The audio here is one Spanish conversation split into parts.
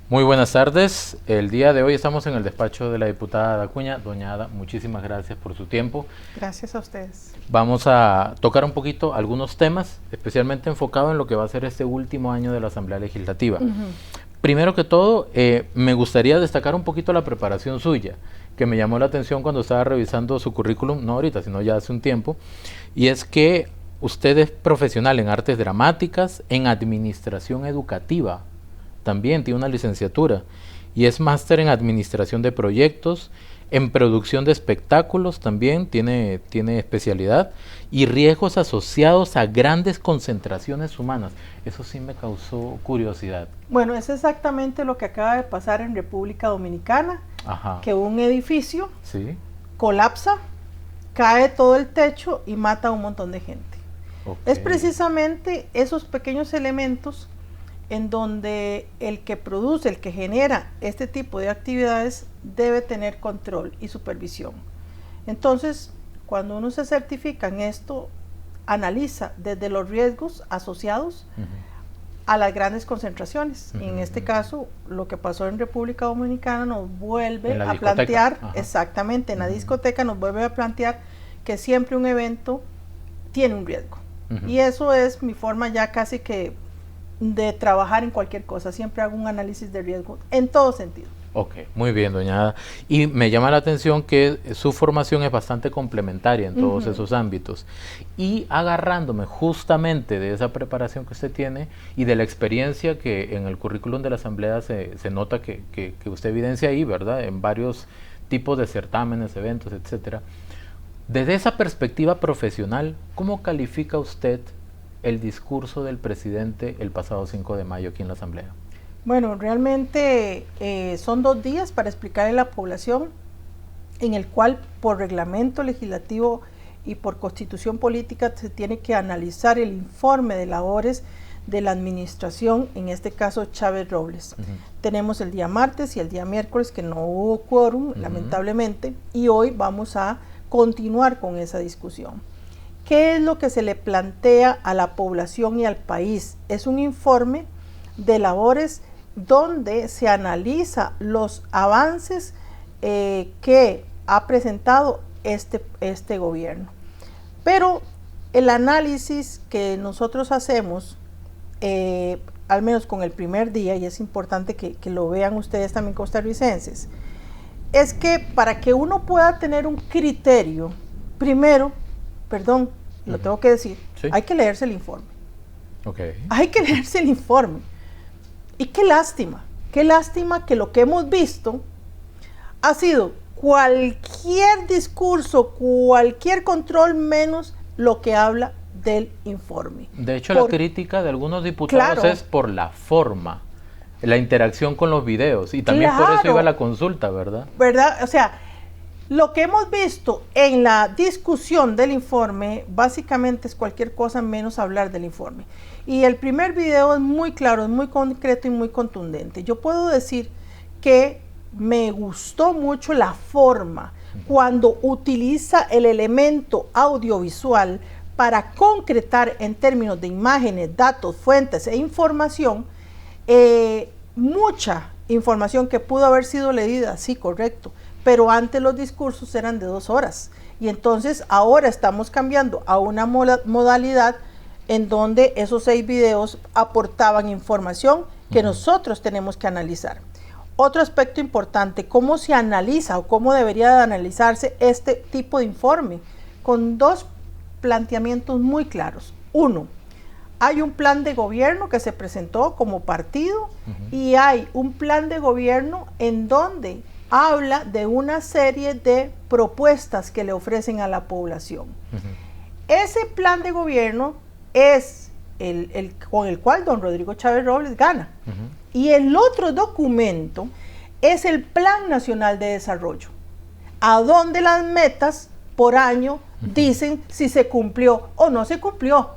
Muy buenas tardes. El día de hoy estamos en el despacho de la diputada Ada Acuña. Doña Ada, muchísimas gracias por su tiempo. Gracias a ustedes. Vamos a tocar un poquito algunos temas, especialmente enfocado en lo que va a ser este último año de la Asamblea Legislativa. Primero que todo, me gustaría destacar un poquito la preparación suya, que me llamó la atención cuando estaba revisando su currículum, no ahorita, sino ya hace un tiempo, y es que usted es profesional en artes dramáticas, en administración educativa, también tiene una licenciatura, y es máster en administración de proyectos, en producción de espectáculos también tiene especialidad, y riesgos asociados a grandes concentraciones humanas. Eso sí me causó curiosidad. Bueno, es exactamente lo que acaba de pasar en República Dominicana. Ajá. Que un edificio ¿Sí? colapsa, cae todo el techo y mata a un montón de gente. Okay. Es precisamente esos pequeños elementos en donde el que produce, el que genera este tipo de actividades debe tener control y supervisión. Entonces, cuando uno se certifica en esto, analiza desde los riesgos asociados a las grandes concentraciones. En este caso, lo que pasó en República Dominicana nos vuelve a plantear, exactamente, en la discoteca nos vuelve a plantear que siempre un evento tiene un riesgo. Y eso es mi forma ya casi que de trabajar en cualquier cosa. Siempre hago un análisis de riesgo en todo sentido. Ok, muy bien, doña Ada. Y me llama la atención que su formación es bastante complementaria en todos esos ámbitos. Y agarrándome justamente de esa preparación que usted tiene y de la experiencia que en el currículum de la Asamblea se nota que usted evidencia ahí, ¿verdad? En varios tipos de certámenes, eventos, etcétera. Desde esa perspectiva profesional, ¿cómo califica usted el discurso del presidente el pasado 5 de mayo aquí en la Asamblea? Bueno, realmente son 2 días para explicarle a la población en el cual por reglamento legislativo y por constitución política se tiene que analizar el informe de labores de la administración, en este caso Chávez Robles. Tenemos el día martes y el día miércoles que no hubo quórum, lamentablemente, y hoy vamos a continuar con esa discusión. ¿Qué es lo que se le plantea a la población y al país? Es un informe de labores donde se analiza los avances que ha presentado este gobierno. Pero el análisis que nosotros hacemos, al menos con el primer día, y es importante que lo vean ustedes también costarricenses, es que para que uno pueda tener un criterio, primero, perdón, lo tengo que decir, ¿sí? Hay que leerse el informe. Okay. Hay que leerse el informe. Y qué lástima que lo que hemos visto ha sido cualquier discurso, cualquier control menos lo que habla del informe. De hecho, la crítica de algunos diputados es por la forma, la interacción con los videos, y también por eso iba la consulta, ¿verdad? ¿Verdad? O sea, lo que hemos visto en la discusión del informe básicamente es cualquier cosa menos hablar del informe. Y el primer video es muy claro, es muy concreto y muy contundente. Yo puedo decir que me gustó mucho la forma cuando utiliza el elemento audiovisual para concretar en términos de imágenes, datos, fuentes e información, mucha información que pudo haber sido leída, sí, correcto, pero antes los discursos eran de 2 horas y entonces ahora estamos cambiando a una modalidad en donde esos 6 videos aportaban información que nosotros tenemos que analizar. Otro aspecto importante, cómo se analiza o cómo debería de analizarse este tipo de informe, con 2 planteamientos muy claros. 1, hay un plan de gobierno que se presentó como partido y hay un plan de gobierno en donde habla de una serie de propuestas que le ofrecen a la población. Ese plan de gobierno es el con el cual don Rodrigo Chávez Robles gana. Y el otro documento es el Plan Nacional de Desarrollo, a donde las metas por año dicen si se cumplió o no se cumplió.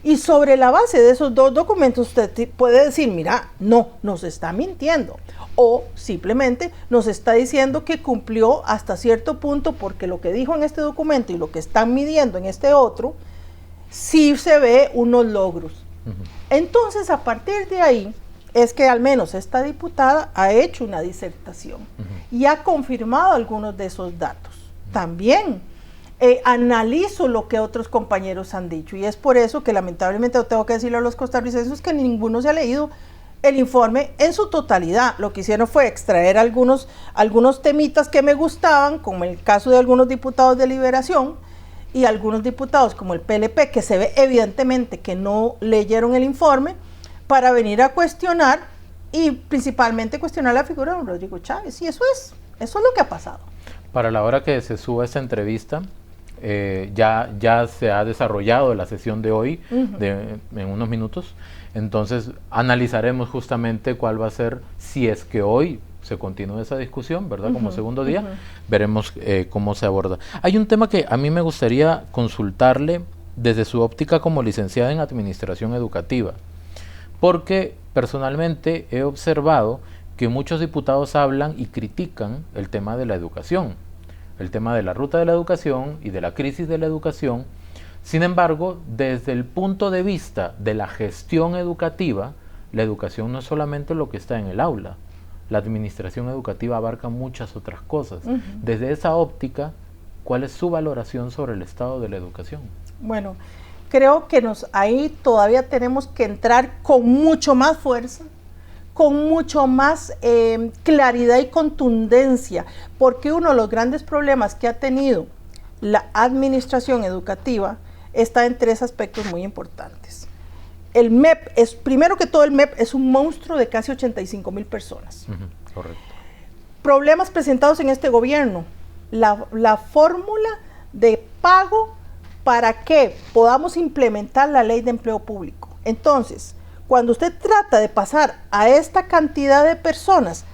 Y sobre la base de esos 2 documentos usted puede decir, mira, no, nos está mintiendo. O simplemente nos está diciendo que cumplió hasta cierto punto porque lo que dijo en este documento y lo que están midiendo en este otro, sí se ve unos logros. Entonces, a partir de ahí, es que al menos esta diputada ha hecho una disertación y ha confirmado algunos de esos datos. También analizo lo que otros compañeros han dicho, y es por eso que lamentablemente tengo que decirle a los costarricenses que ninguno se ha leído el informe en su totalidad. Lo que hicieron fue extraer algunos temitas que me gustaban, como el caso de algunos diputados de Liberación y algunos diputados como el PLP, que se ve evidentemente que no leyeron el informe, para venir a cuestionar y principalmente cuestionar la figura de don Rodrigo Chávez. Y eso es lo que ha pasado. Para la hora que se suba esta entrevista, ya se ha desarrollado la sesión de hoy, en unos minutos. Entonces analizaremos justamente cuál va a ser, si es que hoy se continúa esa discusión, ¿verdad? Como segundo día, veremos cómo se aborda. Hay un tema que a mí me gustaría consultarle desde su óptica como licenciada en Administración Educativa, porque personalmente he observado que muchos diputados hablan y critican el tema de la educación, el tema de la ruta de la educación y de la crisis de la educación. Sin embargo, desde el punto de vista de la gestión educativa, la educación no es solamente lo que está en el aula. La administración educativa abarca muchas otras cosas. Desde esa óptica, ¿cuál es su valoración sobre el estado de la educación? Bueno, creo que ahí todavía tenemos que entrar con mucho más fuerza, con mucho más claridad y contundencia, porque uno de los grandes problemas que ha tenido la administración educativa está en tres aspectos muy importantes. El MEP primero que todo, el MEP es un monstruo de casi 85,000 personas. Correcto. Problemas presentados en este gobierno, la fórmula de pago para que podamos implementar la ley de empleo público. Entonces, cuando usted trata de pasar a esta cantidad de personas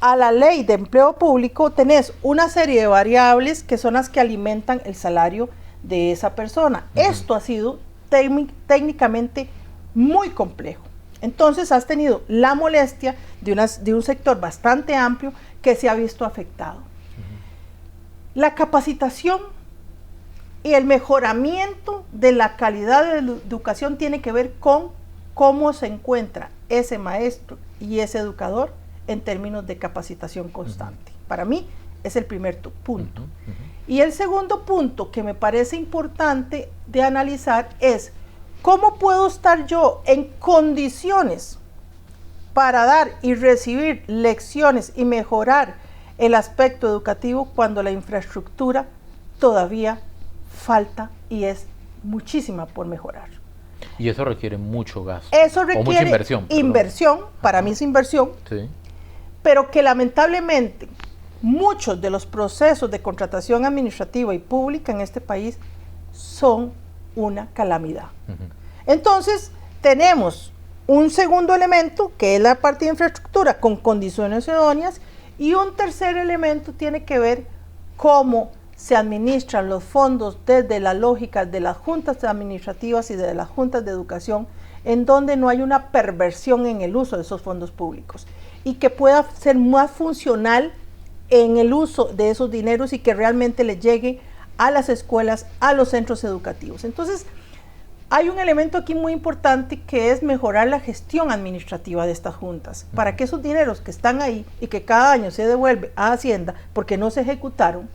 a la ley de empleo público, tenés una serie de variables que son las que alimentan el salario de esa persona. Esto ha sido técnicamente muy complejo. Entonces has tenido la molestia de un sector bastante amplio que se ha visto afectado. La capacitación y el mejoramiento de la calidad de la educación tiene que ver con cómo se encuentra ese maestro y ese educador en términos de capacitación constante. Para mí es el primer punto. Y el segundo punto que me parece importante de analizar es cómo puedo estar yo en condiciones para dar y recibir lecciones y mejorar el aspecto educativo cuando la infraestructura todavía falta y es muchísima por mejorar. Y eso requiere mucho gasto. Eso requiere mucha inversión. Inversión, para mí es inversión, sí, pero que lamentablemente muchos de los procesos de contratación administrativa y pública en este país son una calamidad. Entonces, tenemos un segundo elemento, que es la parte de infraestructura con condiciones idóneas, y un tercer elemento tiene que ver cómo se administran los fondos desde la lógica de las juntas administrativas y de las juntas de educación, en donde no hay una perversión en el uso de esos fondos públicos y que pueda ser más funcional en el uso de esos dineros y que realmente le llegue a las escuelas, a los centros educativos. Entonces, hay un elemento aquí muy importante que es mejorar la gestión administrativa de estas juntas, para que esos dineros que están ahí y que cada año se devuelve a Hacienda porque no se ejecutaron,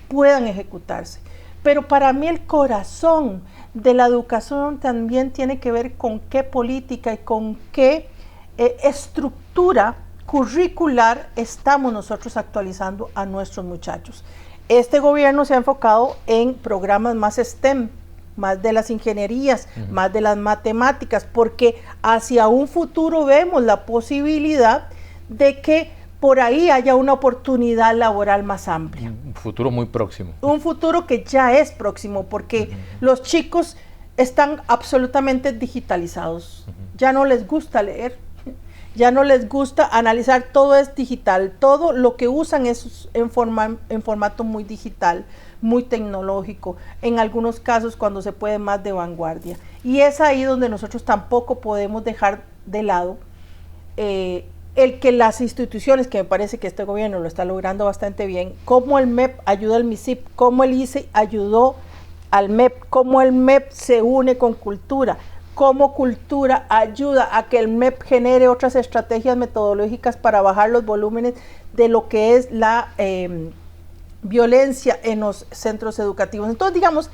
puedan ejecutarse. Pero para mí el corazón de la educación también tiene que ver con qué política y con qué estructura curricular estamos nosotros actualizando a nuestros muchachos. Este gobierno se ha enfocado en programas más STEM, más de las ingenierías, más de las matemáticas, porque hacia un futuro vemos la posibilidad de que por ahí haya una oportunidad laboral más amplia. Un futuro muy próximo. Un futuro que ya es próximo, porque los chicos están absolutamente digitalizados. Ya no les gusta leer, ya no les gusta analizar, todo es digital, todo lo que usan es en formato muy digital, muy tecnológico, en algunos casos cuando se puede más de vanguardia. Y es ahí donde nosotros tampoco podemos dejar de lado el que las instituciones, que me parece que este gobierno lo está logrando bastante bien, como el MEP ayuda al MISIP, como el ICE ayudó al MEP, como el MEP se une con cultura, como cultura ayuda a que el MEP genere otras estrategias metodológicas para bajar los volúmenes de lo que es la violencia en los centros educativos. Entonces, digamos,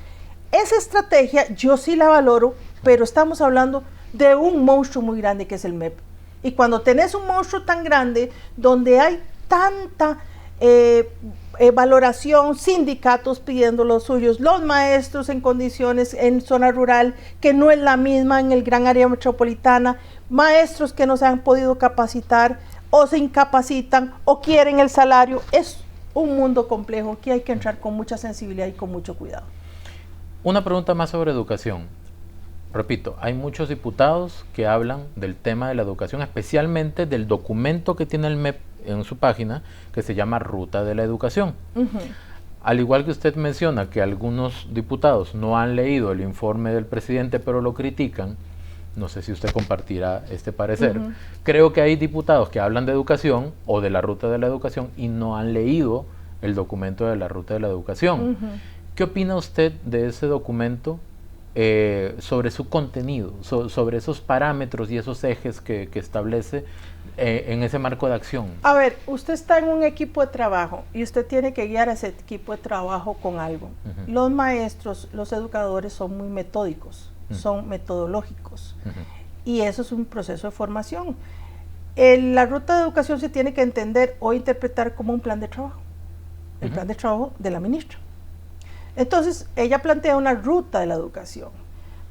esa estrategia yo sí la valoro, pero estamos hablando de un monstruo muy grande que es el MEP. Y cuando tenés un monstruo tan grande, donde hay tanta valoración, sindicatos pidiendo los suyos, los maestros en condiciones en zona rural, que no es la misma en el gran área metropolitana, maestros que no se han podido capacitar, o se incapacitan, o quieren el salario, es un mundo complejo que hay que entrar con mucha sensibilidad y con mucho cuidado. Una pregunta más sobre educación. Repito, hay muchos diputados que hablan del tema de la educación, especialmente del documento que tiene el MEP en su página, que se llama Ruta de la Educación. Al igual que usted menciona que algunos diputados no han leído el informe del presidente, pero lo critican, no sé si usted compartirá este parecer, creo que hay diputados que hablan de educación o de la Ruta de la Educación y no han leído el documento de la Ruta de la Educación. ¿Qué opina usted de ese documento? Sobre su contenido, sobre esos parámetros y esos ejes que establece en ese marco de acción. A ver, usted está en un equipo de trabajo y usted tiene que guiar a ese equipo de trabajo con algo. Los maestros, los educadores son muy metódicos, son metodológicos, y eso es un proceso de formación. La ruta de educación se tiene que entender o interpretar como un plan de trabajo, el plan de trabajo de la ministra. Entonces, ella plantea una ruta de la educación.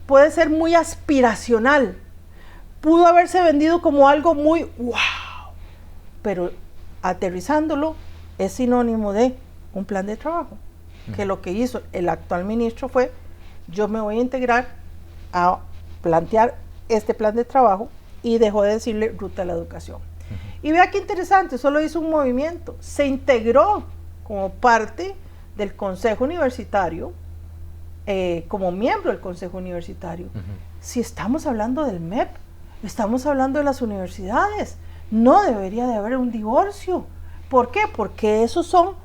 Puede ser muy aspiracional. Pudo haberse vendido como algo muy wow, pero aterrizándolo es sinónimo de un plan de trabajo. Que lo que hizo el actual ministro fue, yo me voy a integrar a plantear este plan de trabajo, y dejó de decirle ruta de la educación. Y vea qué interesante, solo hizo un movimiento, se integró como parte del Consejo Universitario, como miembro del Consejo Universitario. Si estamos hablando del MEP, estamos hablando de las universidades, no debería de haber un divorcio. ¿Por qué? Porque esos son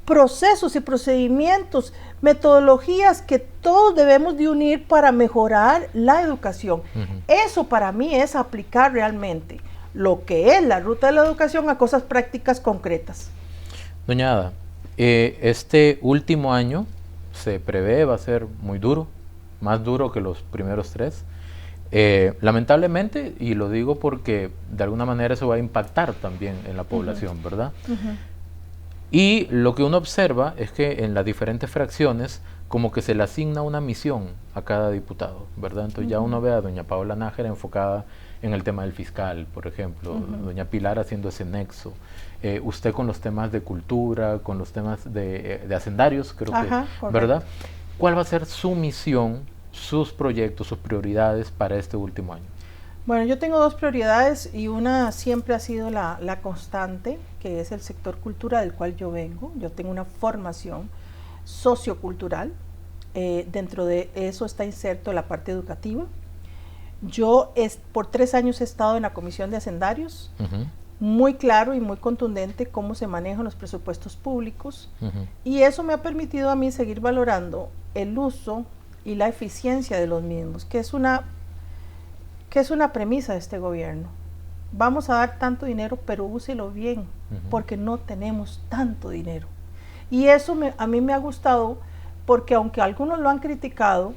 procesos y procedimientos, metodologías que todos debemos de unir para mejorar la educación. Eso para mí es aplicar realmente lo que es la ruta de la educación a cosas prácticas concretas. Doña Ada, este último año se prevé va a ser muy duro, más duro que los primeros 3. Lamentablemente, y lo digo porque de alguna manera eso va a impactar también en la población, ¿verdad? Y lo que uno observa es que en las diferentes fracciones como que se le asigna una misión a cada diputado, ¿verdad? Entonces ya uno ve a doña Paola Nájera enfocada en el tema del fiscal, por ejemplo, doña Pilar haciendo ese nexo, usted con los temas de cultura, con los temas de hacendarios, creo que, ¿verdad? ¿Cuál va a ser su misión, sus proyectos, sus prioridades para este último año? Bueno, yo tengo 2 prioridades, y una siempre ha sido la constante, que es el sector cultura del cual yo vengo. Yo tengo una formación sociocultural, dentro de eso está inserto la parte educativa. Yo por 3 años he estado en la Comisión de Hacendarios, muy claro y muy contundente cómo se manejan los presupuestos públicos, y eso me ha permitido a mí seguir valorando el uso y la eficiencia de los mismos, que es una premisa de este gobierno. Vamos a dar tanto dinero, pero úselo bien, porque no tenemos tanto dinero. Y eso a mí me ha gustado, porque aunque algunos lo han criticado,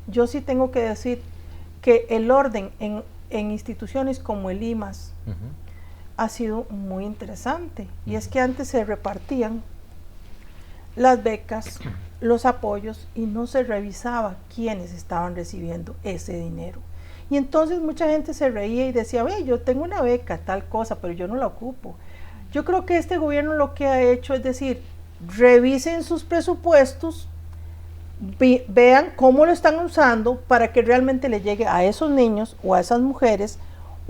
yo sí tengo que decir que el orden en instituciones como el IMAS ha sido muy interesante. Y es que antes se repartían las becas, los apoyos, y no se revisaba quiénes estaban recibiendo ese dinero. Y entonces mucha gente se reía y decía, oye, yo tengo una beca, tal cosa, pero yo no la ocupo. Yo creo que este gobierno lo que ha hecho es decir, revisen sus presupuestos, vean cómo lo están usando para que realmente le llegue a esos niños o a esas mujeres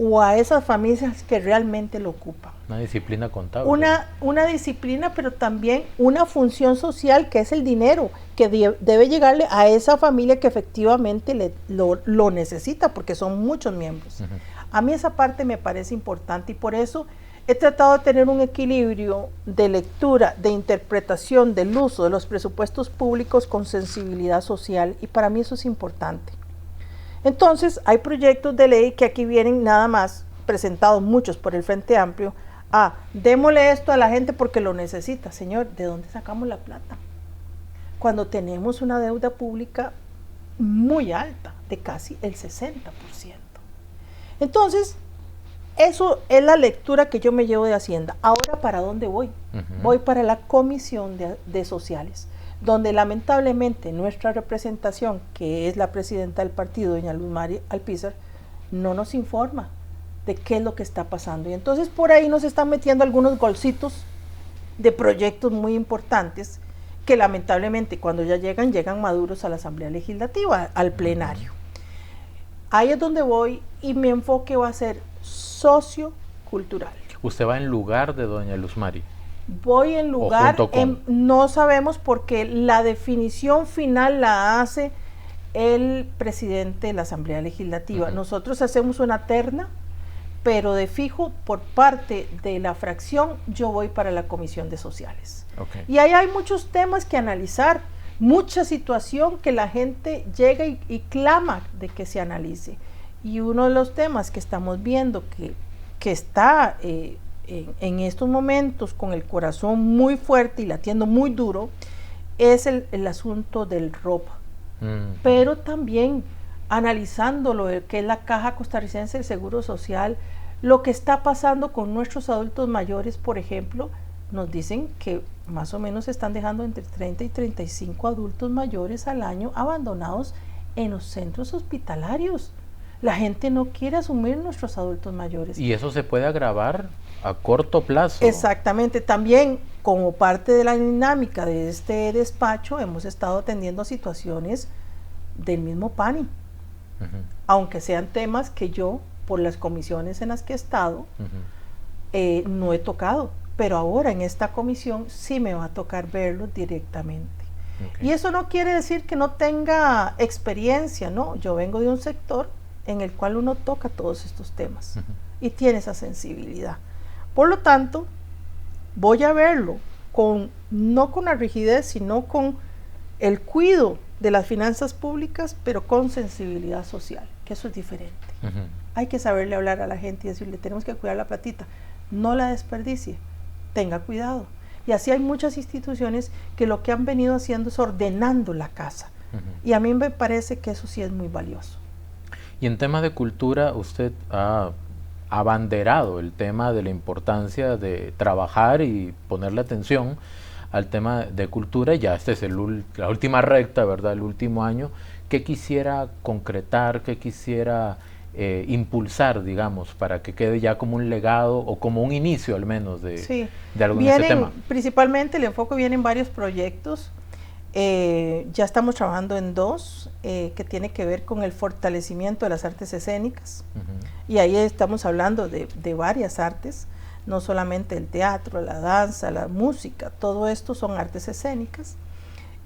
o a esas familias que realmente lo ocupan. Una disciplina contable. Una disciplina, pero también una función social, que es el dinero, que debe llegarle a esa familia que efectivamente lo necesita, porque son muchos miembros. A mí esa parte me parece importante, y por eso he tratado de tener un equilibrio de lectura, de interpretación del uso de los presupuestos públicos con sensibilidad social, y para mí eso es importante. Entonces, hay proyectos de ley que aquí vienen nada más, presentados muchos por el Frente Amplio, démosle esto a la gente porque lo necesita. Señor, ¿de dónde sacamos la plata? Cuando tenemos una deuda pública muy alta, de casi el 60%. Entonces, eso es la lectura que yo me llevo de Hacienda. Ahora, ¿para dónde voy? Voy para la Comisión de Sociales, donde lamentablemente nuestra representación, que es la presidenta del partido, doña Luz Mari Alpizar, no nos informa de qué es lo que está pasando. Y entonces por ahí nos están metiendo algunos golcitos de proyectos muy importantes que lamentablemente cuando ya llegan maduros a la Asamblea Legislativa, al plenario. Ahí es donde voy y mi enfoque va a ser sociocultural. ¿Usted va en lugar de doña Luz Mari? Voy en lugar, no sabemos porque la definición final la hace el presidente de la Asamblea Legislativa. Nosotros hacemos una terna, pero de fijo, por parte de la fracción, yo voy para la Comisión de Sociales. Y ahí hay muchos temas que analizar, mucha situación que la gente llega y clama de que se analice. Y uno de los temas que estamos viendo que está en estos momentos con el corazón muy fuerte y latiendo muy duro, es el asunto del robo. Pero también analizando lo que es la Caja Costarricense del Seguro Social, lo que está pasando con nuestros adultos mayores, por ejemplo, nos dicen que más o menos están dejando entre 30 y 35 adultos mayores al año abandonados en los centros hospitalarios. La gente no quiere asumir nuestros adultos mayores. Y eso se puede agravar a corto plazo. Exactamente. También, como parte de la dinámica de este despacho, hemos estado atendiendo situaciones del mismo PANI. Aunque sean temas que yo, por las comisiones en las que he estado, no he tocado. Pero ahora en esta comisión sí me va a tocar verlo directamente. Y eso no quiere decir que no tenga experiencia, ¿no? Yo vengo de un sector en el cual uno toca todos estos temas y tiene esa sensibilidad. Por lo tanto, voy a verlo no con la rigidez, sino con el cuidado de las finanzas públicas, pero con sensibilidad social, que eso es diferente. Hay que saberle hablar a la gente y decirle, tenemos que cuidar la platita, no la desperdicie, tenga cuidado. Y así hay muchas instituciones que lo que han venido haciendo es ordenando la casa. Y a mí me parece que eso sí es muy valioso. Y en temas de cultura, usted ha abanderado el tema de la importancia de trabajar y ponerle atención al tema de cultura. Ya este es la última recta, ¿verdad? El último año. ¿Qué quisiera concretar, qué quisiera impulsar, digamos, para que quede ya como un legado o como un inicio al menos de algo en ese tema? Principalmente el enfoque viene en varios proyectos. Ya estamos trabajando en dos que tiene que ver con el fortalecimiento de las artes escénicas y ahí estamos hablando de varias artes, no solamente el teatro, la danza, la música, todo esto son artes escénicas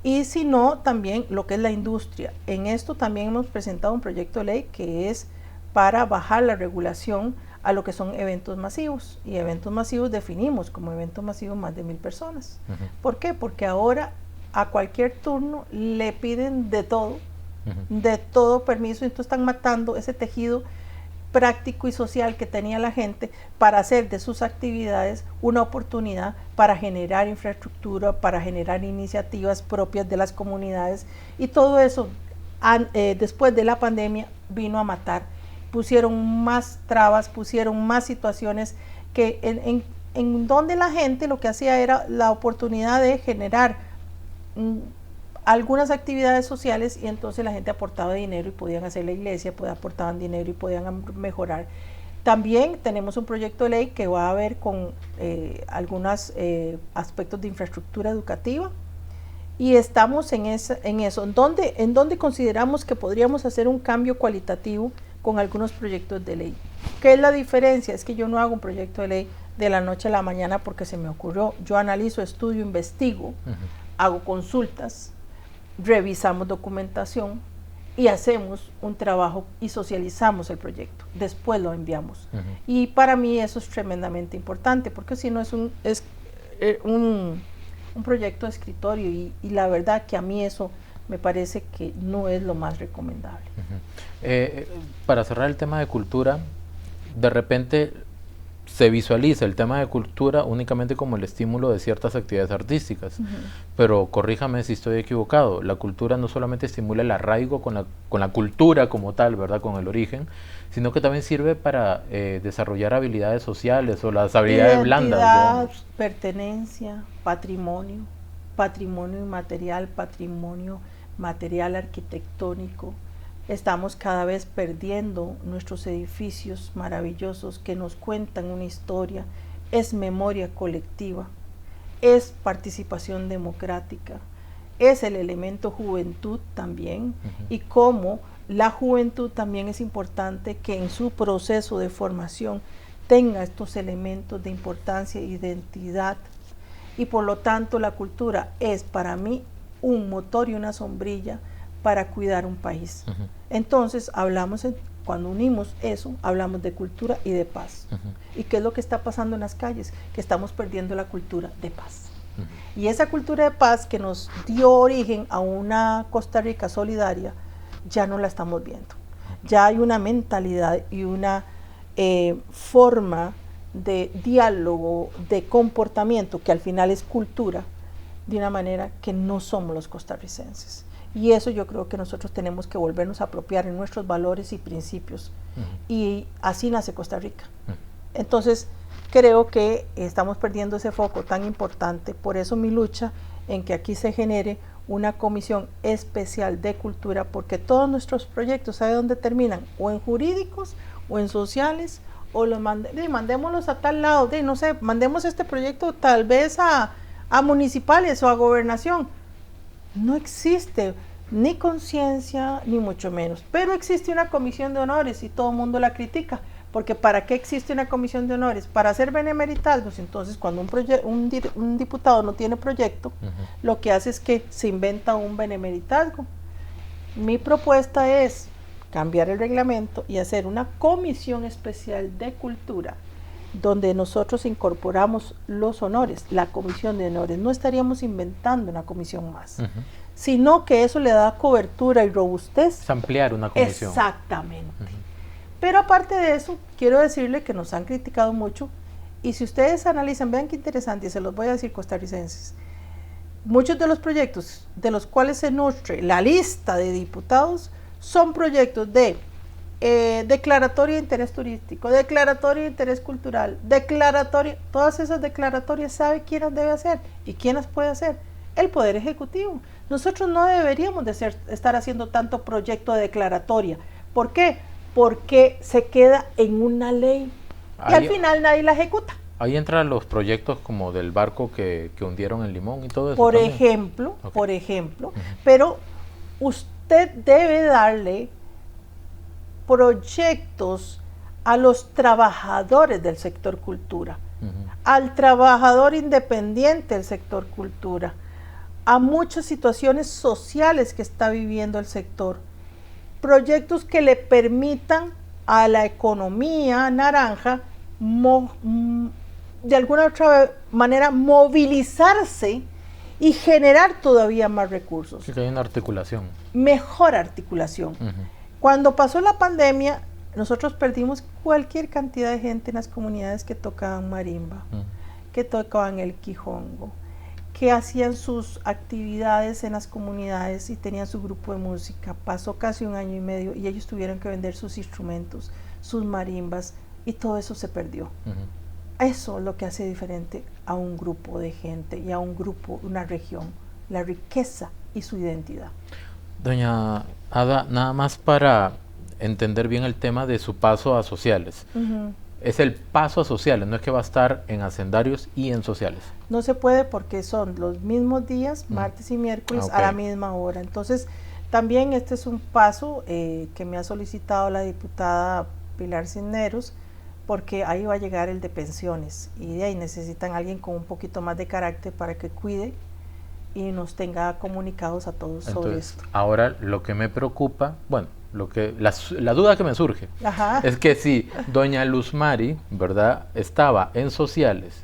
y sino también lo que es la industria. En esto también hemos presentado un proyecto de ley que es para bajar la regulación a lo que son eventos masivos, y eventos masivos definimos como eventos masivos más de 1000 personas. ¿Por qué? Porque ahora a cualquier turno le piden de todo permiso, y entonces están matando ese tejido práctico y social que tenía la gente para hacer de sus actividades una oportunidad para generar infraestructura, para generar iniciativas propias de las comunidades, y todo eso después de la pandemia vino a matar. Pusieron más trabas, pusieron más situaciones que en donde la gente lo que hacía era la oportunidad de generar algunas actividades sociales, y entonces la gente aportaba dinero y podían hacer la iglesia, aportaban dinero y podían mejorar. También tenemos un proyecto de ley que va a ver con algunos aspectos de infraestructura educativa, y estamos en eso, en donde consideramos que podríamos hacer un cambio cualitativo con algunos proyectos de ley. ¿Qué es la diferencia? Es que yo no hago un proyecto de ley de la noche a la mañana porque se me ocurrió. Yo analizo, estudio, investigo, hago consultas, revisamos documentación y hacemos un trabajo y socializamos el proyecto. Después lo enviamos. Y para mí eso es tremendamente importante, porque si no es un proyecto de escritorio, y la verdad que a mí eso me parece que no es lo más recomendable. Para cerrar el tema de cultura, de repente se visualiza el tema de cultura únicamente como el estímulo de ciertas actividades artísticas, pero corríjame si estoy equivocado, la cultura no solamente estimula el arraigo con la cultura como tal, ¿verdad?, con el origen, sino que también sirve para desarrollar habilidades sociales o las habilidades blandas, digamos. Pertenencia, patrimonio, patrimonio inmaterial, patrimonio material arquitectónico. Estamos cada vez perdiendo nuestros edificios maravillosos que nos cuentan una historia, es memoria colectiva, es participación democrática, es el elemento juventud también, y cómo la juventud también es importante que en su proceso de formación tenga estos elementos de importancia e identidad, y por lo tanto la cultura es para mí un motor y una sombrilla para cuidar un país. Entonces hablamos, cuando unimos eso, hablamos de cultura y de paz. ¿Y qué es lo que está pasando en las calles? Que estamos perdiendo la cultura de paz. Y esa cultura de paz que nos dio origen a una Costa Rica solidaria, ya no la estamos viendo. Ya hay una mentalidad y una forma de diálogo, de comportamiento, que al final es cultura, de una manera que no somos los costarricenses. Y eso yo creo que nosotros tenemos que volvernos a apropiar en nuestros valores y principios. Y así nace Costa Rica. Entonces, creo que estamos perdiendo ese foco tan importante. Por eso mi lucha en que aquí se genere una comisión especial de cultura, porque todos nuestros proyectos, ¿sabe dónde terminan? O en jurídicos, o en sociales, o los mandémoslos a tal lado, no sé, mandemos este proyecto tal vez a municipales o a gobernación. No existe ni conciencia, ni mucho menos, pero existe una comisión de honores y todo el mundo la critica, porque ¿para qué existe una comisión de honores? Para hacer benemeritazgos. Entonces, cuando un diputado no tiene proyecto, lo que hace es que se inventa un benemeritazgo. Mi propuesta es cambiar el reglamento y hacer una comisión especial de cultura, donde nosotros incorporamos los honores, la comisión de honores. No estaríamos inventando una comisión más, sino que eso le da cobertura y robustez. Es ampliar una comisión. Exactamente. Pero aparte de eso, quiero decirle que nos han criticado mucho, y si ustedes analizan, vean qué interesante, y se los voy a decir, costarricenses, muchos de los proyectos de los cuales se nutre la lista de diputados son proyectos de declaratoria de interés turístico, declaratoria de interés cultural, declaratoria, todas esas declaratorias, ¿sabe quién las debe hacer y quién las puede hacer? El Poder Ejecutivo. Nosotros no deberíamos de estar haciendo tanto proyecto de declaratoria. ¿Por qué? Porque se queda en una ley y al final nadie la ejecuta. Ahí entran los proyectos como del barco que hundieron en Limón y todo eso. Por ejemplo, pero usted debe darle proyectos a los trabajadores del sector cultura, al trabajador independiente del sector cultura, a muchas situaciones sociales que está viviendo el sector, proyectos que le permitan a la economía naranja de alguna otra manera movilizarse y generar todavía más recursos. Sí, que hay una articulación. Mejor articulación. Cuando pasó la pandemia, nosotros perdimos cualquier cantidad de gente en las comunidades que tocaban marimba, que tocaban el quijongo, que hacían sus actividades en las comunidades y tenían su grupo de música. Pasó casi 1 año y medio y ellos tuvieron que vender sus instrumentos, sus marimbas, y todo eso se perdió. Eso es lo que hace diferente a un grupo de gente y a un grupo, una región, la riqueza y su identidad. Doña Ada, nada más para entender bien el tema de su paso a sociales. Es el paso a sociales, no es que va a estar en hacendarios y en sociales. No se puede porque son los mismos días, martes y miércoles, a la misma hora. Entonces, también este es un paso que me ha solicitado la diputada Pilar Cisneros, porque ahí va a llegar el de pensiones y de ahí necesitan a alguien con un poquito más de carácter para que cuide y nos tenga comunicados a todos. Entonces, sobre esto. Ahora lo que me preocupa, bueno, la duda que me surge es que si doña Luz Mari, ¿verdad?, estaba en sociales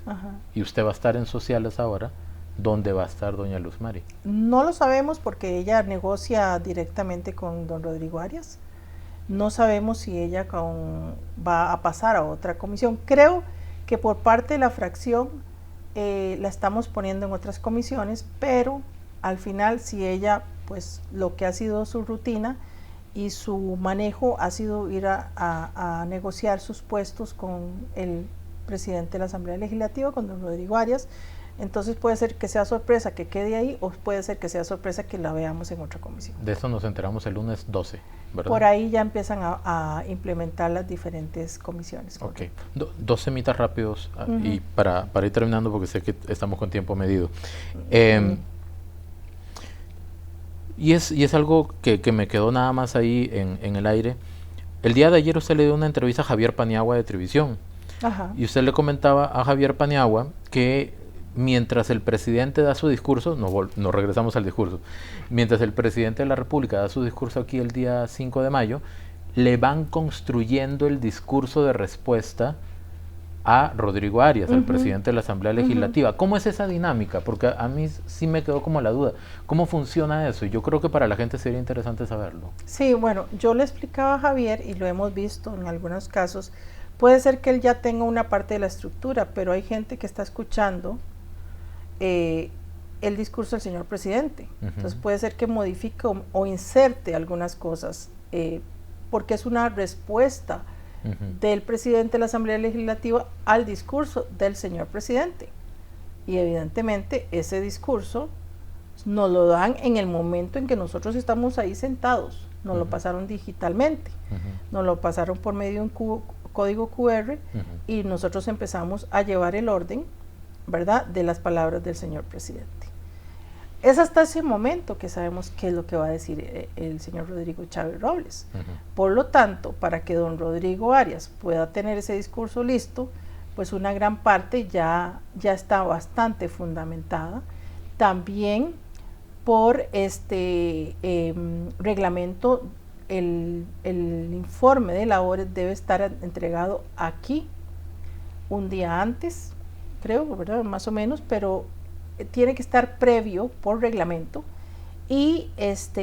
y usted va a estar en sociales ahora, ¿dónde va a estar doña Luz Mari? No lo sabemos porque ella negocia directamente con don Rodrigo Arias. No sabemos si ella va a pasar a otra comisión. Creo que por parte de la fracción la estamos poniendo en otras comisiones, pero al final si ella, pues lo que ha sido su rutina y su manejo ha sido ir a negociar sus puestos con el presidente de la Asamblea Legislativa, con don Rodrigo Arias. Entonces puede ser que sea sorpresa que quede ahí o puede ser que sea sorpresa que la veamos en otra comisión. De eso nos enteramos el lunes 12, ¿verdad? Por ahí ya empiezan a implementar las diferentes comisiones. Ok, dos semitas rápidos y para ir terminando porque sé que estamos con tiempo medido. Y es algo que me quedó nada más ahí en el aire. El día de ayer usted le dio una entrevista a Javier Paniagua de Televisión. Ajá. Y usted le comentaba a Javier Paniagua que mientras el presidente da su discurso, nos regresamos al discurso, mientras el presidente de la República da su discurso aquí el día 5 de mayo, le van construyendo el discurso de respuesta a Rodrigo Arias, al presidente de la Asamblea Legislativa. ¿Cómo es esa dinámica? Porque a mí sí me quedó como la duda. ¿Cómo funciona eso? Y yo creo que para la gente sería interesante saberlo. Sí, bueno, yo le explicaba a Javier, y lo hemos visto en algunos casos, puede ser que él ya tenga una parte de la estructura, pero hay gente que está escuchando el discurso del señor presidente. Entonces puede ser que modifique o inserte algunas cosas, porque es una respuesta del presidente de la Asamblea Legislativa al discurso del señor presidente. Y evidentemente ese discurso nos lo dan en el momento en que nosotros estamos ahí sentados. Nos lo pasaron digitalmente, nos lo pasaron por medio de un código QR y nosotros empezamos a llevar el orden, ¿verdad?, de las palabras del señor presidente. Es hasta ese momento que sabemos qué es lo que va a decir el señor Rodrigo Chávez Robles. Por lo tanto, para que don Rodrigo Arias pueda tener ese discurso listo, pues una gran parte ya está bastante fundamentada. También por este reglamento, el informe de labores debe estar entregado aquí un día antes, creo, ¿verdad?, más o menos, pero tiene que estar previo por reglamento y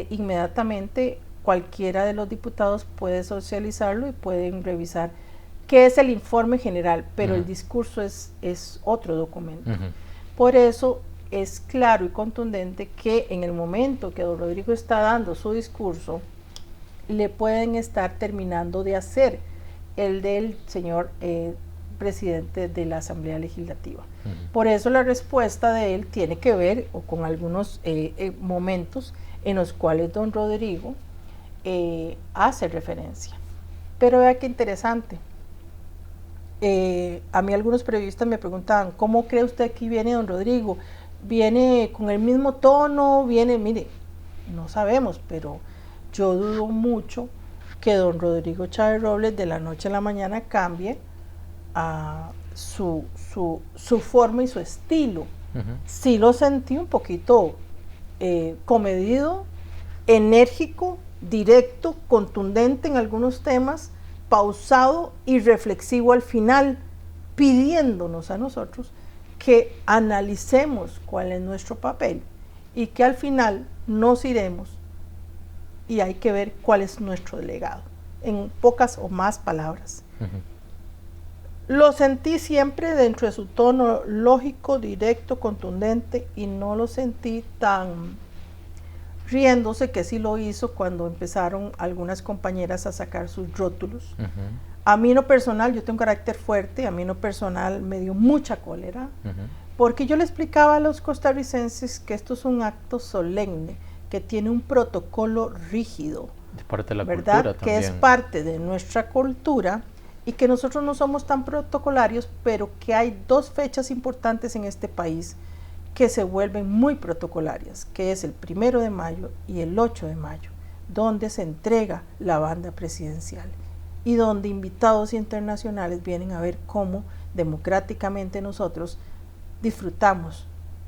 inmediatamente cualquiera de los diputados puede socializarlo y pueden revisar qué es el informe general, pero el discurso es otro documento. Por eso es claro y contundente que en el momento que don Rodrigo está dando su discurso, le pueden estar terminando de hacer el del señor presidente de la Asamblea Legislativa. Por eso la respuesta de él tiene que ver con algunos momentos en los cuales don Rodrigo hace referencia. Pero vea qué interesante. A mí algunos periodistas me preguntaban, ¿cómo cree usted que viene don Rodrigo? ¿Viene con el mismo tono? Mire, no sabemos, pero yo dudo mucho que don Rodrigo Chávez Robles de la noche a la mañana cambie a su forma y su estilo. Sí lo sentí un poquito comedido, enérgico, directo, contundente en algunos temas, pausado y reflexivo al final, pidiéndonos a nosotros que analicemos cuál es nuestro papel y que al final nos iremos y hay que ver cuál es nuestro legado, en pocas o más palabras. Lo sentí siempre dentro de su tono lógico, directo, contundente, y no lo sentí tan riéndose, que sí lo hizo cuando empezaron algunas compañeras a sacar sus rótulos. A mí en lo personal, yo tengo un carácter fuerte, a mí en lo personal me dio mucha cólera, porque yo le explicaba a los costarricenses que esto es un acto solemne, que tiene un protocolo rígido, es parte de la ¿verdad?, cultura que también. es parte de nuestra cultura, y que nosotros no somos tan protocolarios, pero que hay dos fechas importantes en este país que se vuelven muy protocolarias, que es el 1 de mayo y el 8 de mayo, donde se entrega la banda presidencial y donde invitados internacionales vienen a ver cómo democráticamente nosotros disfrutamos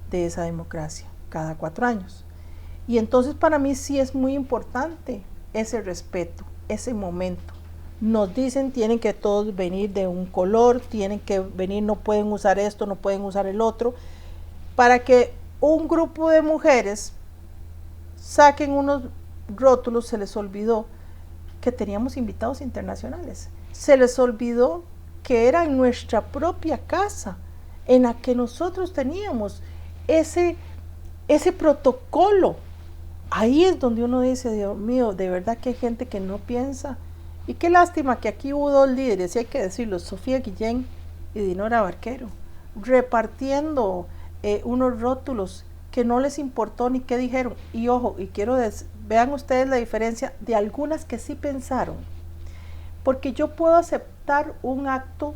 de esa democracia cada 4 años. Y entonces para mí sí es muy importante ese respeto, ese momento. Nos dicen tienen que todos venir de un color, tienen que venir, no pueden usar esto, no pueden usar el otro, para que un grupo de mujeres saquen unos rótulos, se les olvidó que teníamos invitados internacionales, se les olvidó que era en nuestra propia casa, en la que nosotros teníamos ese protocolo. Ahí es donde uno dice, Dios mío, de verdad que hay gente que no piensa. Y qué lástima que aquí hubo dos líderes, y hay que decirlo, Sofía Guillén y Dinora Barquero, repartiendo unos rótulos que no les importó ni qué dijeron. Y ojo, y vean ustedes la diferencia de algunas que sí pensaron. Porque yo puedo aceptar un acto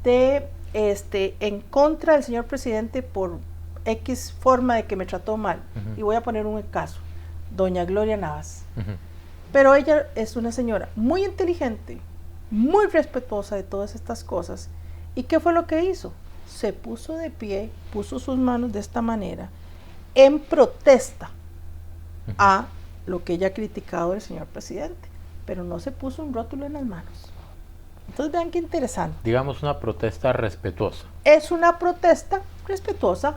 de en contra del señor presidente por X forma de que me trató mal. Y voy a poner un caso, doña Gloria Navas. Pero ella es una señora muy inteligente, muy respetuosa de todas estas cosas. ¿Y qué fue lo que hizo? Se puso de pie, puso sus manos de esta manera, en protesta a lo que ella ha criticado del señor presidente, pero no se puso un rótulo en las manos. Entonces vean qué interesante. Digamos una protesta respetuosa. Es una protesta respetuosa,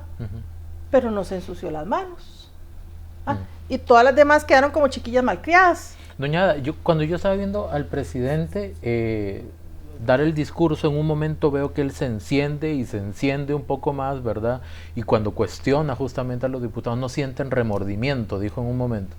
pero no se ensució las manos. Y todas las demás quedaron como chiquillas malcriadas. Doña Ada, cuando yo estaba viendo al presidente dar el discurso, en un momento veo que él se enciende y se enciende un poco más, ¿verdad? Y cuando cuestiona justamente a los diputados, no sienten remordimiento, dijo en un momento.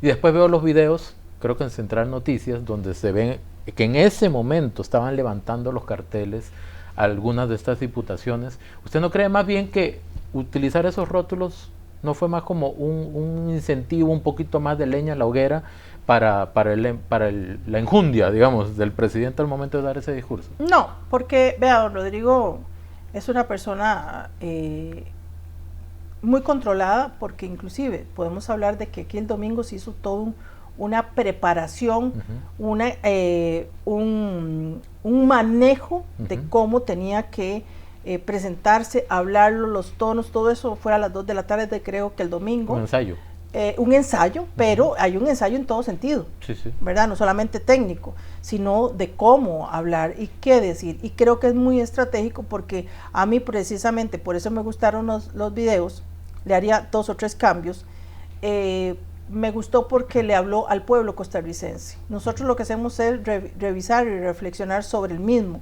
Y después veo los videos, creo que en Central Noticias, donde se ve que en ese momento estaban levantando los carteles algunas de estas diputaciones. ¿Usted no cree más bien que utilizar esos rótulos no fue más como un incentivo, un poquito más de leña a la hoguera para la enjundia, digamos, del presidente al momento de dar ese discurso? No, porque, vea, don Rodrigo es una persona muy controlada, porque inclusive podemos hablar de que aquí el domingo se hizo todo una preparación, un manejo de cómo tenía que presentarse, hablarlo, los tonos, todo eso fue a las 2 de la tarde, creo que el domingo. Un ensayo. Pero hay un ensayo en todo sentido, ¿verdad? No solamente técnico, sino de cómo hablar y qué decir. Y creo que es muy estratégico, porque a mí precisamente, por eso me gustaron los videos, le haría 2 o 3 cambios. Me gustó porque le habló al pueblo costarricense. Nosotros lo que hacemos es revisar y reflexionar sobre el mismo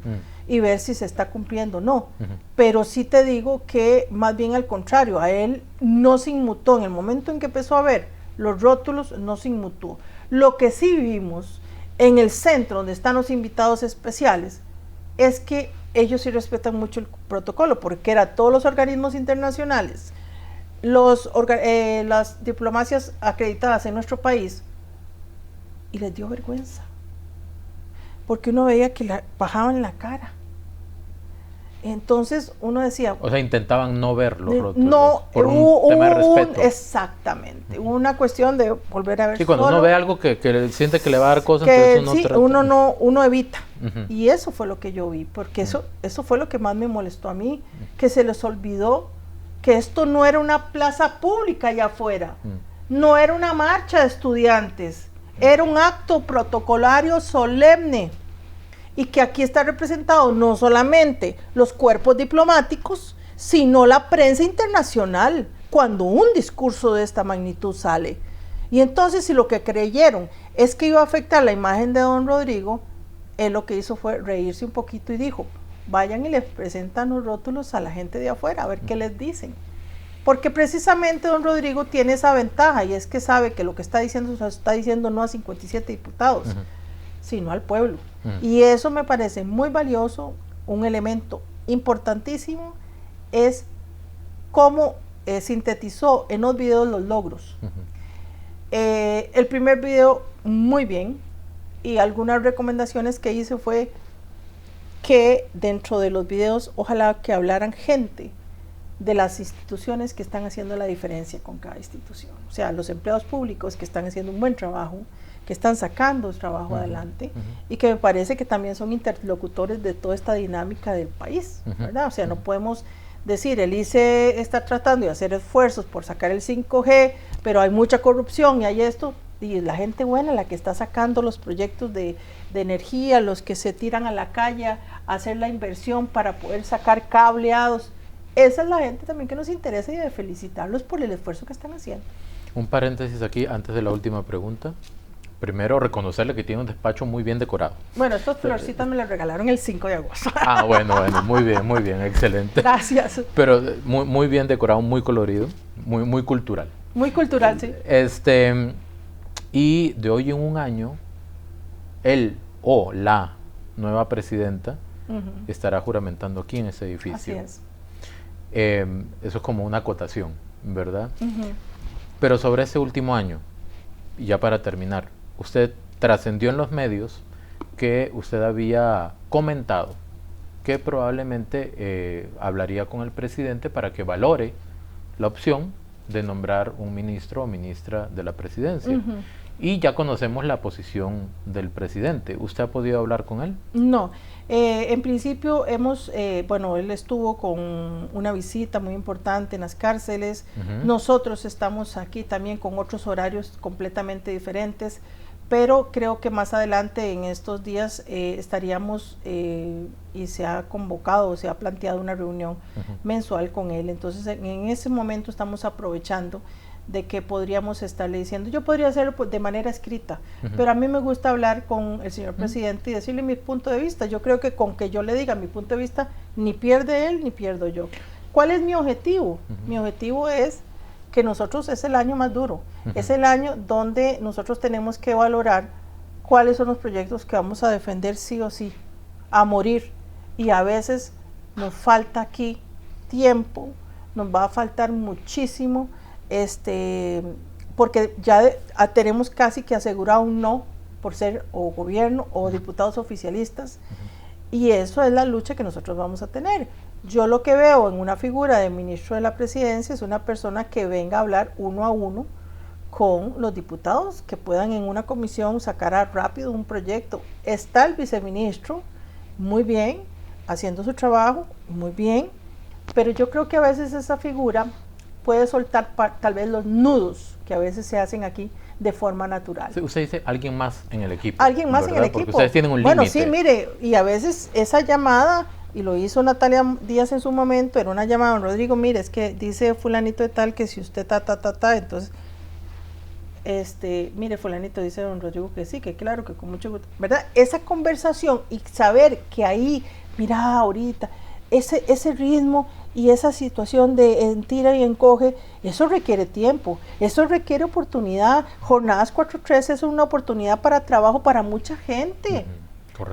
y ver si se está cumpliendo o no. Pero sí te digo que más bien al contrario, a él no se inmutó. En el momento en que empezó a ver los rótulos, no se inmutó. Lo que sí vimos en el centro donde están los invitados especiales es que ellos sí respetan mucho el protocolo, porque era todos los organismos internacionales, las diplomacias acreditadas en nuestro país, y les dio vergüenza, porque uno veía que bajaban la cara. Entonces uno decía, o sea, intentaban no ver los rótulos, no, por un tema de respeto. Exactamente, una cuestión de volver a ver. Sí, cuando uno ve algo que siente que le va a dar cosas, entonces uno evita. Y eso fue lo que yo vi, porque eso fue lo que más me molestó a mí, que se les olvidó que esto no era una plaza pública allá afuera, no era una marcha de estudiantes, era un acto protocolario solemne, y que aquí está representado no solamente los cuerpos diplomáticos, sino la prensa internacional, cuando un discurso de esta magnitud sale. Y entonces, si lo que creyeron es que iba a afectar la imagen de don Rodrigo, él lo que hizo fue reírse un poquito y dijo, vayan y les presentan los rótulos a la gente de afuera, a ver qué les dicen. Porque precisamente don Rodrigo tiene esa ventaja, y es que sabe que lo que está diciendo se está diciendo no a 57 diputados, sino al pueblo. Y eso me parece muy valioso. Un elemento importantísimo es cómo sintetizó en los videos los logros. El primer video, muy bien, y algunas recomendaciones que hice fue que dentro de los videos ojalá que hablaran gente de las instituciones que están haciendo la diferencia con cada institución, o sea, los empleados públicos que están haciendo un buen trabajo, que están sacando el trabajo adelante, y que me parece que también son interlocutores de toda esta dinámica del país, ¿verdad? O sea, no podemos decir, el ICE está tratando de hacer esfuerzos por sacar el 5G, pero hay mucha corrupción y hay esto, y la gente buena la que está sacando los proyectos de energía, los que se tiran a la calle a hacer la inversión para poder sacar cableados, esa es la gente también que nos interesa y de felicitarlos por el esfuerzo que están haciendo. Un paréntesis aquí antes de la última pregunta. Primero, reconocerle que tiene un despacho muy bien decorado. Bueno, estas florcitas me las regalaron el 5 de agosto. Ah, bueno, muy bien, excelente. Gracias. Pero muy bien decorado, muy colorido, muy cultural. Muy cultural, sí. Y de hoy en un año, él o la nueva presidenta estará juramentando aquí en ese edificio. Así es. Eso es como una acotación, ¿verdad? Pero sobre ese último año, y ya para terminar, usted trascendió en los medios que usted había comentado que probablemente hablaría con el presidente para que valore la opción de nombrar un ministro o ministra de la presidencia. Y ya conocemos la posición del presidente. ¿Usted ha podido hablar con él? No. En principio bueno, él estuvo con una visita muy importante en las cárceles. Nosotros estamos aquí también con otros horarios completamente diferentes, pero creo que más adelante en estos días estaríamos y se ha convocado, se ha planteado una reunión mensual con él. Entonces en ese momento estamos aprovechando de que podríamos estarle diciendo, yo podría hacerlo de manera escrita, pero a mí me gusta hablar con el señor presidente y decirle mi punto de vista. Yo creo que con que yo le diga mi punto de vista, ni pierde él ni pierdo yo. ¿Cuál es mi objetivo? Mi objetivo es que nosotros, es el año más duro, es el año donde nosotros tenemos que valorar cuáles son los proyectos que vamos a defender sí o sí, a morir, y a veces nos falta aquí tiempo, nos va a faltar muchísimo, porque ya tenemos casi que asegurado un no por ser o gobierno o diputados oficialistas, y eso es la lucha que nosotros vamos a tener. Yo lo que veo en una figura de ministro de la presidencia es una persona que venga a hablar uno a uno con los diputados, que puedan en una comisión sacar rápido un proyecto. Está el viceministro, muy bien, haciendo su trabajo, muy bien, pero yo creo que a veces esa figura puede soltar tal vez los nudos que a veces se hacen aquí de forma natural. Sí, usted dice alguien más en el equipo. Alguien más, ¿verdad?, en el equipo. Porque ustedes tienen un límite. Bueno, sí, mire, y a veces esa llamada, y lo hizo Natalia Díaz en su momento, era una llamada, don Rodrigo, mire, es que dice fulanito de tal que si usted entonces, mire, fulanito dice don Rodrigo que sí, que claro, que con mucho gusto, ¿verdad? Esa conversación y saber que ahí, mira, ahorita, ese ritmo y esa situación de tira y encoge, eso requiere tiempo, eso requiere oportunidad. Jornadas 4.3 es una oportunidad para trabajo para mucha gente.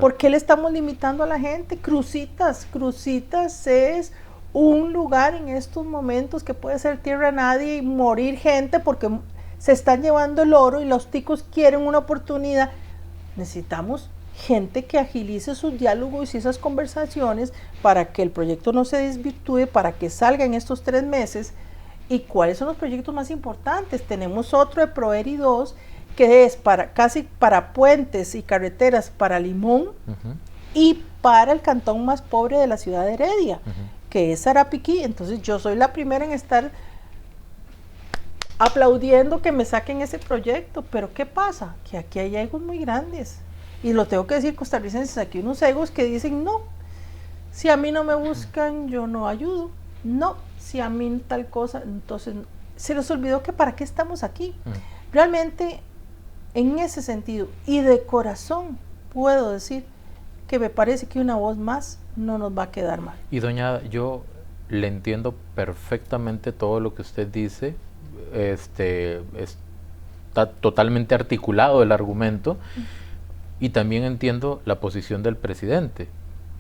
¿Por qué le estamos limitando a la gente? Cruzitas es un lugar en estos momentos que puede ser tierra a nadie y morir gente porque se están llevando el oro y los ticos quieren una oportunidad. Necesitamos gente que agilice sus diálogos y esas conversaciones para que el proyecto no se desvirtúe, para que salga en estos 3 meses. ¿Y cuáles son los proyectos más importantes? Tenemos otro de Proeri 2, que es casi para puentes y carreteras para Limón y para el cantón más pobre de la ciudad de Heredia, que es Sarapiquí. Entonces yo soy la primera en estar aplaudiendo que me saquen ese proyecto, pero ¿qué pasa? Que aquí hay egos muy grandes, y lo tengo que decir, costarricenses, aquí unos egos que dicen, no, si a mí no me buscan, yo no ayudo, no, si a mí tal cosa, entonces se les olvidó que para qué estamos aquí. Realmente, en ese sentido, y de corazón, puedo decir que me parece que una voz más no nos va a quedar mal. Y doña, yo le entiendo perfectamente todo lo que usted dice, está totalmente articulado el argumento, y también entiendo la posición del presidente,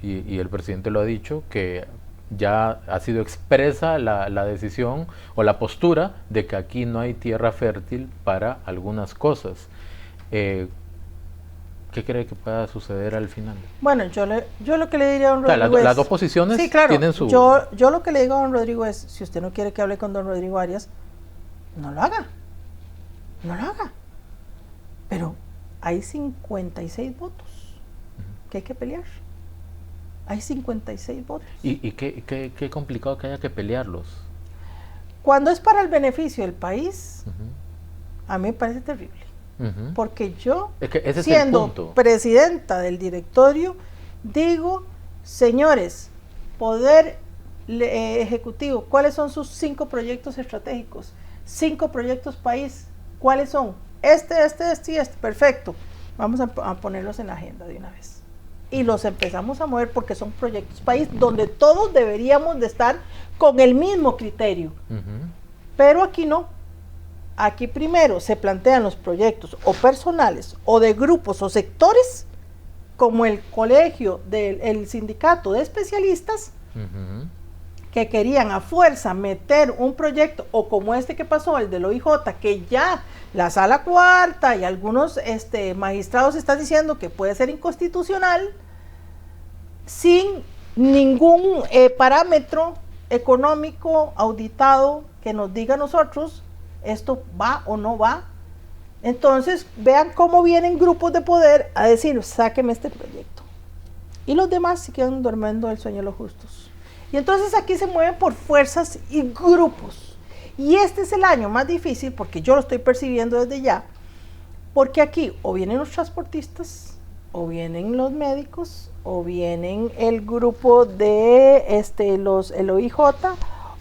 y el presidente lo ha dicho, que ya ha sido expresa la decisión o la postura de que aquí no hay tierra fértil para algunas cosas. ¿Qué cree que pueda suceder al final? Bueno, yo lo que le diría a don Rodrigo las dos posiciones, sí, claro, tienen su... Yo lo que le digo a don Rodrigo es, si usted no quiere que hable con don Rodrigo Arias, no lo haga. Pero hay 56 votos que hay que pelear. Hay 56 votos. ¿Y qué complicado que haya que pelearlos? Cuando es para el beneficio del país, a mí me parece terrible. Porque yo, ese siendo presidenta del directorio, digo, señores, poder ejecutivo, ¿cuáles son sus 5 proyectos estratégicos? 5 proyectos país, ¿cuáles son? Este y este, perfecto. Vamos a ponerlos en la agenda de una vez. Y los empezamos a mover porque son proyectos país donde todos deberíamos de estar con el mismo criterio. Pero aquí no. Aquí primero se plantean los proyectos o personales o de grupos o sectores, como el colegio del sindicato de especialistas, que querían a fuerza meter un proyecto, o como este que pasó, el del OIJ, que ya la sala cuarta y algunos magistrados están diciendo que puede ser inconstitucional, sin ningún parámetro económico auditado que nos diga a nosotros esto va o no va. Entonces vean cómo vienen grupos de poder a decir sáqueme este proyecto, y los demás se quedan durmiendo el sueño de los justos. Y entonces aquí se mueven por fuerzas y grupos, y este es el año más difícil porque yo lo estoy percibiendo desde ya, porque aquí o vienen los transportistas, o vienen los médicos, o vienen el grupo de el OIJ,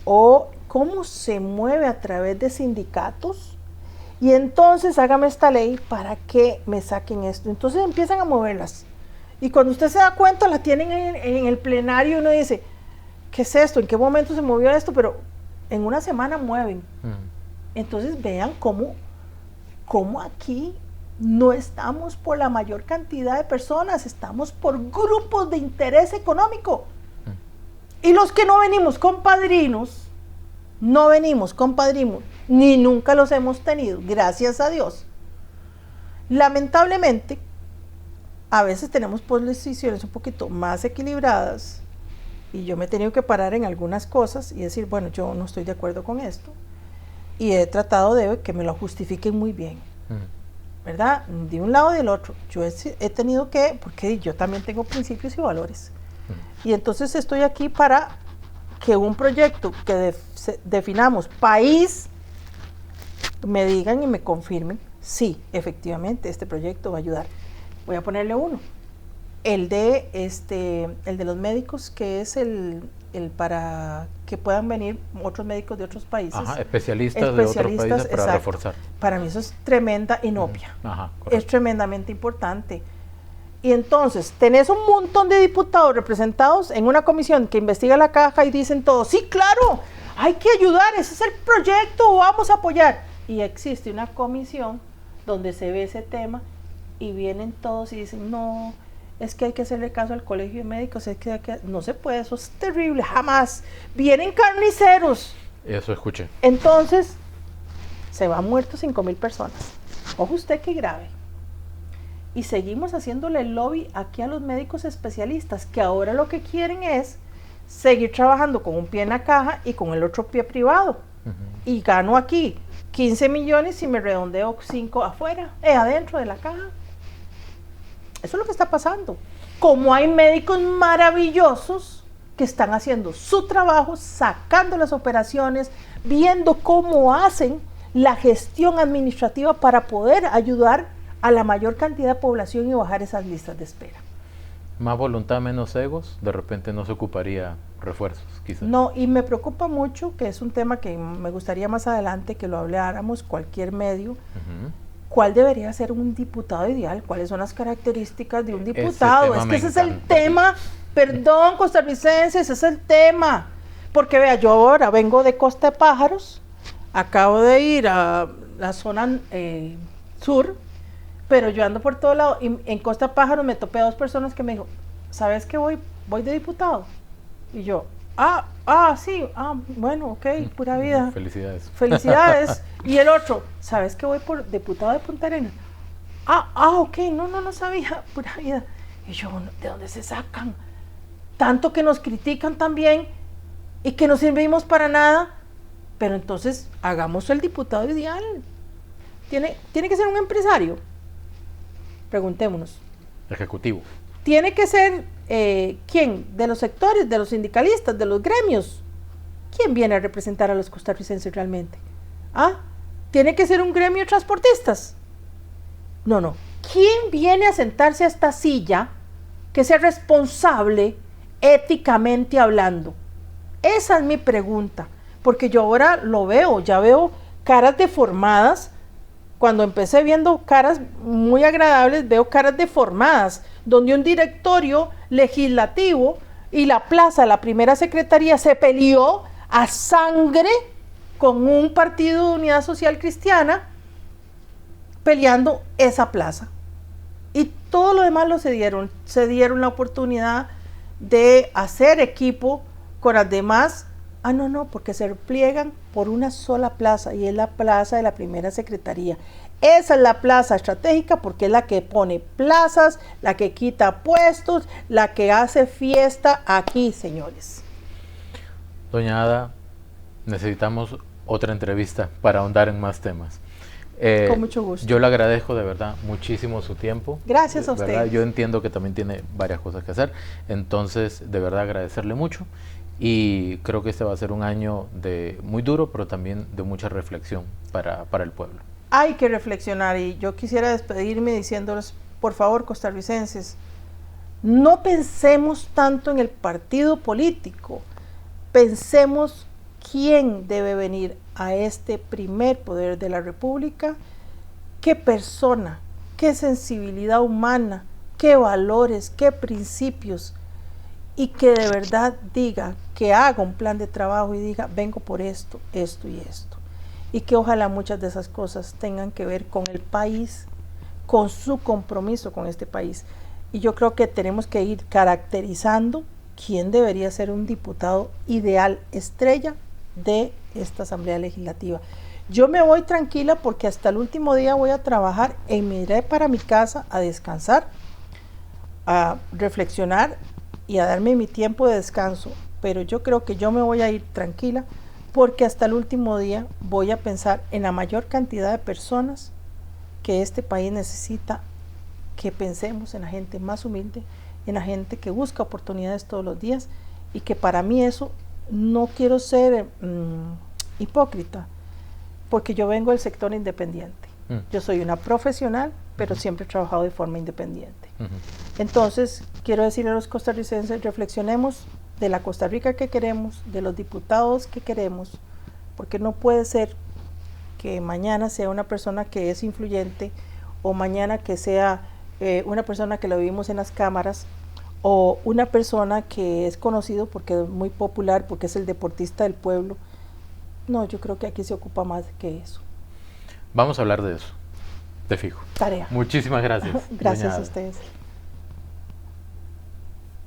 o cómo se mueve a través de sindicatos, y entonces hágame esta ley para que me saquen esto. Entonces empiezan a moverlas, y cuando usted se da cuenta la tienen en el plenario, y uno dice, ¿qué es esto? ¿En qué momento se movió esto? Pero en una semana mueven. Entonces vean cómo aquí no estamos por la mayor cantidad de personas, estamos por grupos de interés económico. Y los que no venimos con padrinos, ni nunca los hemos tenido, gracias a Dios. Lamentablemente, a veces tenemos posiciones un poquito más equilibradas, y yo me he tenido que parar en algunas cosas y decir, bueno, yo no estoy de acuerdo con esto, y he tratado de que me lo justifiquen muy bien, ¿verdad? De un lado y del otro. Yo he tenido que, porque yo también tengo principios y valores, y entonces estoy aquí para que un proyecto que definamos país, me digan y me confirmen, sí, efectivamente, este proyecto va a ayudar. Voy a ponerle uno. El de los médicos, que es el para que puedan venir otros médicos de otros países. Especialistas de otros países para exacto, reforzar. Para mí eso es tremenda inopia. Es tremendamente importante. Y entonces, tenés un montón de diputados representados en una comisión que investiga la caja y dicen todos, sí, claro, hay que ayudar, ese es el proyecto, vamos a apoyar. Y existe una comisión donde se ve ese tema y vienen todos y dicen, no, es que hay que hacerle caso al colegio de médicos, es que no se puede, eso es terrible, jamás. Vienen carniceros. Eso escuché. Entonces, se van muertos 5,000 personas. Ojo usted qué grave. Y seguimos haciéndole el lobby aquí a los médicos especialistas, que ahora lo que quieren es seguir trabajando con un pie en la caja y con el otro pie privado. Y gano aquí 15 millones y me redondeo 5 afuera, adentro de la caja. Eso es lo que está pasando. Como hay médicos maravillosos que están haciendo su trabajo, sacando las operaciones, viendo cómo hacen la gestión administrativa para poder ayudar a la mayor cantidad de población y bajar esas listas de espera. Más voluntad, menos egos, de repente no se ocuparía refuerzos, quizás. No, y me preocupa mucho, que es un tema que me gustaría más adelante que lo habláramos cualquier medio. ¿Cuál debería ser un diputado ideal? ¿Cuáles son las características de un diputado? Es que ese es el tema, perdón, costarricenses, ese es el tema. Porque vea, yo ahora vengo de Costa de Pájaros, acabo de ir a la zona sur, pero yo ando por todo lado, y en Costa de Pájaros me topé a 2 personas que me dijo, ¿sabes qué voy de diputado? Y yo, sí, bueno, ok, pura vida. Felicidades. Y el otro, ¿sabes que voy por diputado de Punta Arenas? Ok, no sabía, pura vida. Y yo, ¿de dónde se sacan? Tanto que nos critican también y que no servimos para nada, pero entonces hagamos el diputado ideal. ¿Tiene que ser un empresario? Preguntémonos. Ejecutivo. Tiene que ser, ¿quién? De los sectores, de los sindicalistas, de los gremios. ¿Quién viene a representar a los costarricenses realmente? ¿Tiene que ser un gremio de transportistas? No. ¿Quién viene a sentarse a esta silla que sea responsable éticamente hablando? Esa es mi pregunta, porque yo ahora lo veo, ya veo caras deformadas. Cuando empecé viendo caras muy agradables, veo caras deformadas, donde un directorio legislativo y la plaza, la primera secretaría, se peleó a sangre con un partido de Unidad Social Cristiana, peleando esa plaza. Y todo lo demás lo cedieron la oportunidad de hacer equipo con las demás. No, porque se repliegan por una sola plaza, y es la plaza de la primera secretaría. Esa es la plaza estratégica, porque es la que pone plazas, la que quita puestos, la que hace fiesta aquí, señores. Doña Ada, necesitamos otra entrevista para ahondar en más temas. Con mucho gusto. Yo le agradezco de verdad muchísimo su tiempo. Gracias a usted. Yo entiendo que también tiene varias cosas que hacer, entonces de verdad agradecerle mucho, y creo que este va a ser un año muy duro, pero también de mucha reflexión para el pueblo. Hay que reflexionar, y yo quisiera despedirme diciéndoles, por favor, costarricenses, no pensemos tanto en el partido político, pensemos quién debe venir a este primer poder de la República, qué persona, qué sensibilidad humana, qué valores, qué principios, y que de verdad diga, que haga un plan de trabajo y diga, vengo por esto, esto y esto. Y que ojalá muchas de esas cosas tengan que ver con el país, con su compromiso con este país. Y yo creo que tenemos que ir caracterizando quién debería ser un diputado ideal, estrella de esta Asamblea Legislativa. Yo me voy tranquila porque hasta el último día voy a trabajar y me iré para mi casa a descansar, a reflexionar y a darme mi tiempo de descanso. Pero yo creo que yo me voy a ir tranquila porque hasta el último día voy a pensar en la mayor cantidad de personas que este país necesita, que pensemos en la gente más humilde, en la gente que busca oportunidades todos los días, y que para mí eso, no quiero ser hipócrita, porque yo vengo del sector independiente. Yo soy una profesional, pero siempre he trabajado de forma independiente. Entonces, quiero decirle a los costarricenses, reflexionemos de la Costa Rica que queremos, de los diputados que queremos, porque no puede ser que mañana sea una persona que es influyente, o mañana que sea una persona que lo vimos en las cámaras, o una persona que es conocido porque es muy popular, porque es el deportista del pueblo. No, yo creo que aquí se ocupa más que eso. Vamos a hablar de eso, de fijo. Tarea. Muchísimas gracias. Gracias a ustedes.